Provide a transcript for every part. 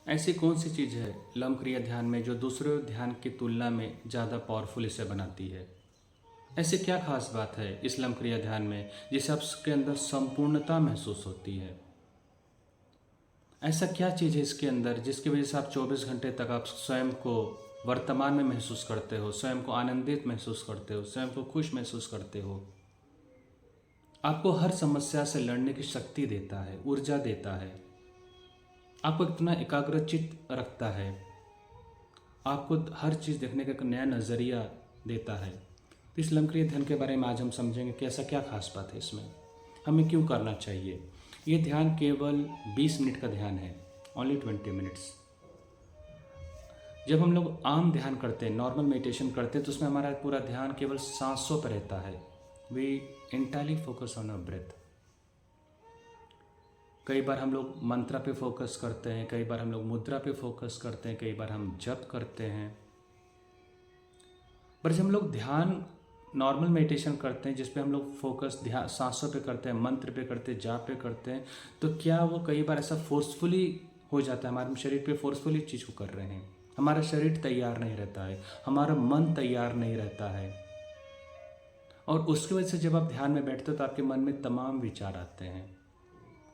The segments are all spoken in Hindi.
ऐसी कौन सी चीज़ है लम क्रिया ध्यान में जो दूसरे ध्यान की तुलना में ज़्यादा पावरफुल इसे बनाती है? ऐसी क्या खास बात है इस लम क्रिया ध्यान में जिसे आपके अंदर संपूर्णता महसूस होती है? ऐसा क्या चीज़ है इसके अंदर जिसकी वजह से आप 24 घंटे तक आप स्वयं को वर्तमान में महसूस करते हो, स्वयं को आनंदित महसूस करते हो, स्वयं को खुश महसूस करते हो? आपको हर समस्या से लड़ने की शक्ति देता है, ऊर्जा देता है, आपको इतना एकाग्रचित रखता है, आपको हर चीज़ देखने का एक नया नज़रिया देता है। तो इस लमक्रिय ध्यान के बारे में आज हम समझेंगे कि ऐसा क्या खास बात है इसमें, हमें क्यों करना चाहिए। ये ध्यान केवल 20 मिनट का ध्यान है, ओनली 20 मिनट्स। जब हम लोग आम ध्यान करते हैं, नॉर्मल मेडिटेशन करते हैं, तो उसमें हमारा पूरा ध्यान केवल सांसों पर रहता है। We entirely focus on a breath. कई बार हम लोग मंत्र पे फोकस करते हैं, कई बार हम लोग मुद्रा पे फोकस करते हैं, कई बार हम जप करते हैं। पर जब हम लोग ध्यान नॉर्मल मेडिटेशन करते हैं जिसपे हम लोग फोकस ध्यान सांसों पे करते हैं, मंत्र पे करते हैं, जाप पे करते हैं, तो क्या वो कई बार ऐसा फोर्सफुली हो जाता है, हमारे शरीर पे फोर्सफुली चीज़ को कर रहे हैं, हमारा शरीर तैयार नहीं रहता है, हमारा मन तैयार नहीं रहता है। और उसकी वजह से जब आप ध्यान में बैठते हो तो आपके मन में तमाम विचार आते हैं,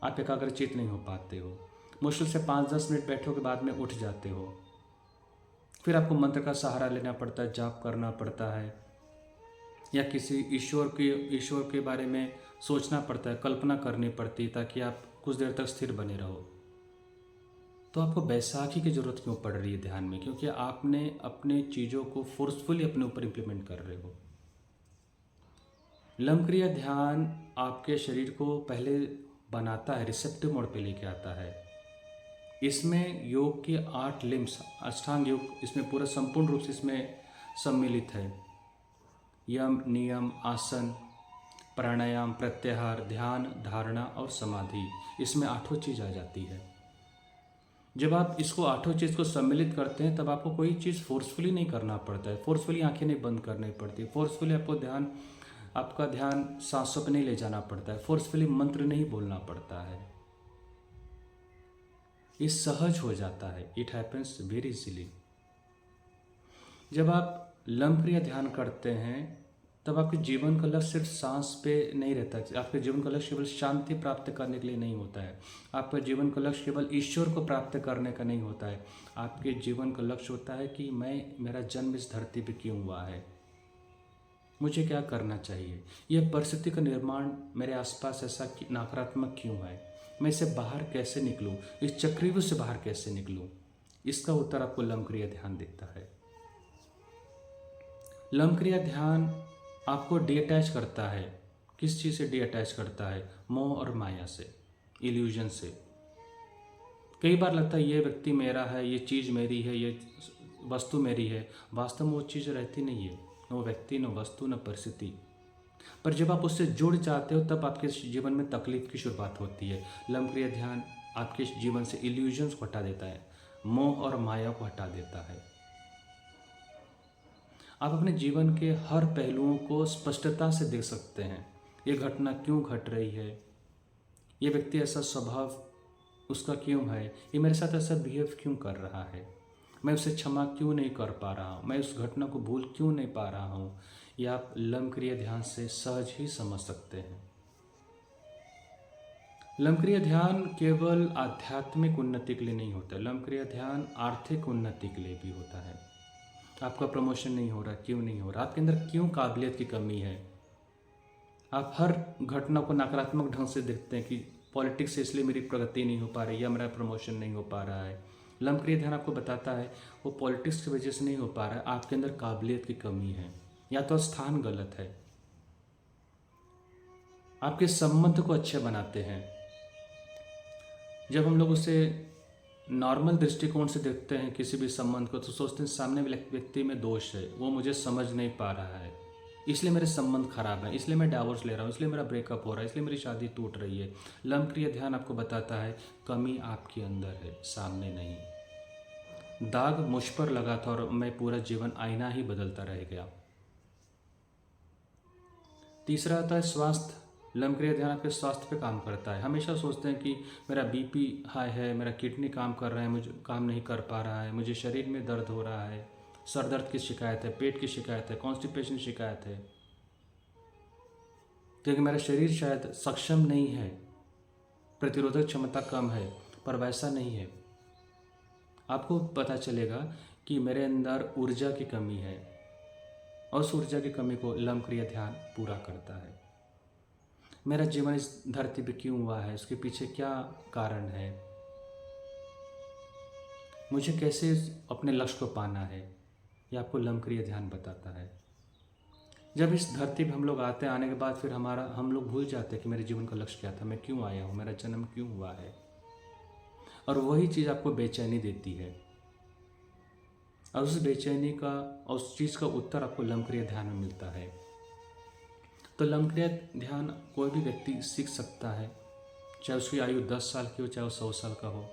आप एकाग्रचित नहीं हो पाते हो, मुश्किल से 5-10 मिनट बैठो के बाद में उठ जाते हो। फिर आपको मंत्र का सहारा लेना पड़ता है, जाप करना पड़ता है, या किसी ईश्वर के बारे में सोचना पड़ता है, कल्पना करनी पड़ती है ताकि आप कुछ देर तक स्थिर बने रहो। तो आपको बैसाखी की ज़रूरत क्यों पड़ रही है ध्यान में? क्योंकि आपने अपने चीज़ों को फोर्सफुली अपने ऊपर इम्प्लीमेंट कर रहे हो। लमक्रिया ध्यान आपके शरीर को पहले बनाता है, रिसेप्टिव मोड पे लेके आता है। इसमें योग के 8 लिम्स, अष्टांग योग इसमें पूरा संपूर्ण रूप से इसमें सम्मिलित है। यम, नियम, आसन, प्राणायाम, प्रत्याहार, ध्यान, धारणा और समाधि, इसमें 8 चीज़ आ जाती है। जब आप इसको 8 चीज़ को सम्मिलित करते हैं तब आपको कोई चीज़ फोर्सफुली नहीं करना पड़ता है, फोर्सफुली आंखें नहीं बंद करनी पड़ती, फोर्सफुली आपका ध्यान सांसों पर नहीं ले जाना पड़ता है, फोर्सफुली मंत्र नहीं बोलना पड़ता है। ये सहज हो जाता है, इट हैपन्स वेरी इजीली। जब आप लमक्रिया ध्यान करते हैं तब आपके जीवन का लक्ष्य सिर्फ सांस पे नहीं रहता है, आपके जीवन का लक्ष्य केवल शांति प्राप्त करने के लिए नहीं होता है, आपका जीवन का लक्ष्य केवल ईश्वर को प्राप्त करने का नहीं होता है, आपके जीवन का लक्ष्य होता है कि मेरा जन्म इस धरती पे क्यों हुआ है, मुझे क्या करना चाहिए, यह परिस्थिति का निर्माण मेरे आसपास ऐसा नकारात्मक क्यों है, मैं इससे बाहर कैसे निकलूं, इस चक्रव्यूह से बाहर कैसे निकलूं। इसका उत्तर आपको लमक्रिया ध्यान देता है। लमक्रिया ध्यान आपको डिअटैच करता है। किस चीज़ से डिअटैच करता है? मोह और माया से, इल्यूजन से। कई बार लगता है ये व्यक्ति मेरा है, ये चीज़ मेरी है, ये वस्तु मेरी है, वास्तव में वो चीज़ रहती नहीं है, न वो व्यक्ति, न वस्तु, न परिस्थिति। पर जब आप उससे जुड़ जाते हो तब आपके जीवन में तकलीफ की शुरुआत होती है। लमक्रिया ध्यान आपके जीवन से इल्यूजन्स को हटा देता है, मोह और माया को हटा देता है। आप अपने जीवन के हर पहलुओं को स्पष्टता से देख सकते हैं। ये घटना क्यों घट रही है, ये व्यक्ति ऐसा स्वभाव उसका क्यों है, ये मेरे साथ ऐसा बिहेव क्यों कर रहा है, मैं उसे क्षमा क्यों नहीं कर पा रहा हूँ, मैं उस घटना को भूल क्यों नहीं पा रहा हूँ। ये आप लमक्रिया ध्यान से सहज ही समझ सकते हैं। लमक्रिया ध्यान केवल आध्यात्मिक उन्नति के लिए नहीं होता, लमक्रिया ध्यान आर्थिक उन्नति के लिए भी होता है। आपका प्रमोशन नहीं हो रहा, क्यों नहीं हो रहा, आपके अंदर क्यों काबिलियत की कमी है, आप हर घटना को नकारात्मक ढंग से देखते हैं कि पॉलिटिक्स से इसलिए मेरी प्रगति नहीं हो पा रही या मेरा प्रमोशन नहीं हो पा रहा है। लमक्रिया ध्यान आपको बताता है वो पॉलिटिक्स की वजह से नहीं हो पा रहा है, आपके अंदर काबिलियत की कमी है, या तो स्थान गलत है। आपके संबंध को अच्छे बनाते हैं। जब हम लोग उसे नॉर्मल दृष्टिकोण से देखते हैं किसी भी संबंध को, तो सोचते हैं सामने वाले व्यक्ति में दोष है, वो मुझे समझ नहीं पा रहा है, इसलिए मेरे संबंध खराब है, इसलिए मैं डाइवोर्स ले रहा हूँ, इसलिए मेरा ब्रेकअप हो रहा है, इसलिए मेरी शादी टूट रही है। लमक्रिया ध्यान आपको बताता है कमी आपके अंदर है, सामने नहीं। दाग मुझ पर लगा था और मैं पूरा जीवन आईना ही बदलता रह गया। तीसरा आता है स्वास्थ्य लम क्रिया ध्यान आपके स्वास्थ्य पे काम करता है। हमेशा सोचते हैं कि मेरा बीपी हाई है, मेरा किडनी काम कर रहा है, मुझे काम नहीं कर पा रहा है, मुझे शरीर में दर्द हो रहा है, सर दर्द की शिकायत है, पेट की शिकायत है, कॉन्स्टिपेशन की शिकायत है, क्योंकि मेरा शरीर शायद सक्षम नहीं है, प्रतिरोधक क्षमता कम है। पर वैसा नहीं है। आपको पता चलेगा कि मेरे अंदर ऊर्जा की कमी है और उस ऊर्जा की कमी को लम क्रिया ध्यान पूरा करता है। मेरा जीवन इस धरती पे क्यों हुआ है, उसके पीछे क्या कारण है, मुझे कैसे अपने लक्ष्य को पाना है, ये आपको लम क्रिया ध्यान बताता है। जब इस धरती पे हम लोग आते हैं, आने के बाद फिर हम लोग भूल जाते हैं कि मेरे जीवन का लक्ष्य क्या था, मैं क्यों आया हूँ, मेरा जन्म क्यों हुआ है। और वही चीज़ आपको बेचैनी देती है, और उस बेचैनी का और उस चीज़ का उत्तर आपको लम क्रिया ध्यान में मिलता है। तो लम क्रिया ध्यान कोई भी व्यक्ति सीख सकता है, चाहे उसकी आयु 10 साल की हो, चाहे वो 100 साल का हो,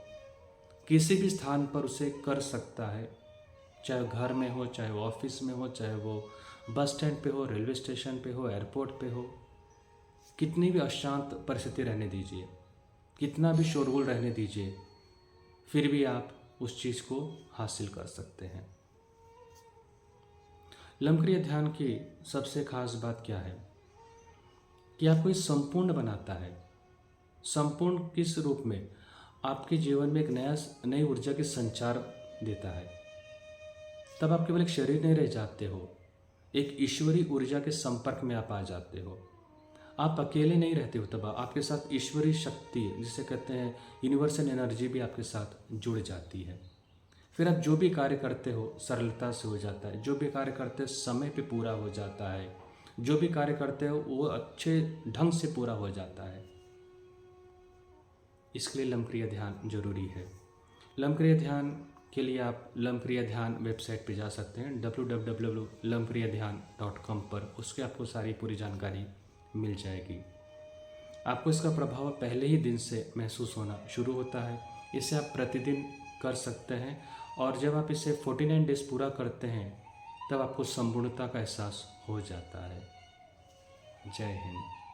किसी भी स्थान पर उसे कर सकता है, चाहे वो घर में हो, चाहे वो ऑफिस में हो, चाहे वो बस स्टैंड पे हो, रेलवे स्टेशन पे हो, एयरपोर्ट पे हो। कितनी भी अशांत परिस्थिति रहने दीजिए, कितना भी शोरगुल रहने दीजिए, फिर भी आप उस चीज़ को हासिल कर सकते हैं। लम क्रिया ध्यान की सबसे खास बात क्या है कि आपको ये संपूर्ण बनाता है। संपूर्ण किस रूप में? आपके जीवन में एक नई ऊर्जा के संचार देता है। तब आप केवल एक शरीर नहीं रह जाते हो, एक ईश्वरीय ऊर्जा के संपर्क में आप आ जाते हो। आप अकेले नहीं रहते हो, तब आपके साथ ईश्वरीय शक्ति, जिसे कहते हैं यूनिवर्सल एनर्जी, भी आपके साथ जुड़ जाती है। फिर आप जो भी कार्य करते हो सरलता से हो जाता है, जो भी कार्य करते हो समय पे पूरा हो जाता है, जो भी कार्य करते हो वो अच्छे ढंग से पूरा हो जाता है। इसके लिए लम क्रिया ध्यान जरूरी है। लम क्रिया ध्यान के लिए आप लम क्रिया ध्यान वेबसाइट पे जा सकते हैं, www.lamkriyadhyan.com पर। उसके आपको सारी पूरी जानकारी मिल जाएगी। आपको इसका प्रभाव पहले ही दिन से महसूस होना शुरू होता है। इसे आप प्रतिदिन कर सकते हैं, और जब आप इसे 49 डेज पूरा करते हैं तब आपको संपूर्णता का एहसास हो जाता है। जय हिंद।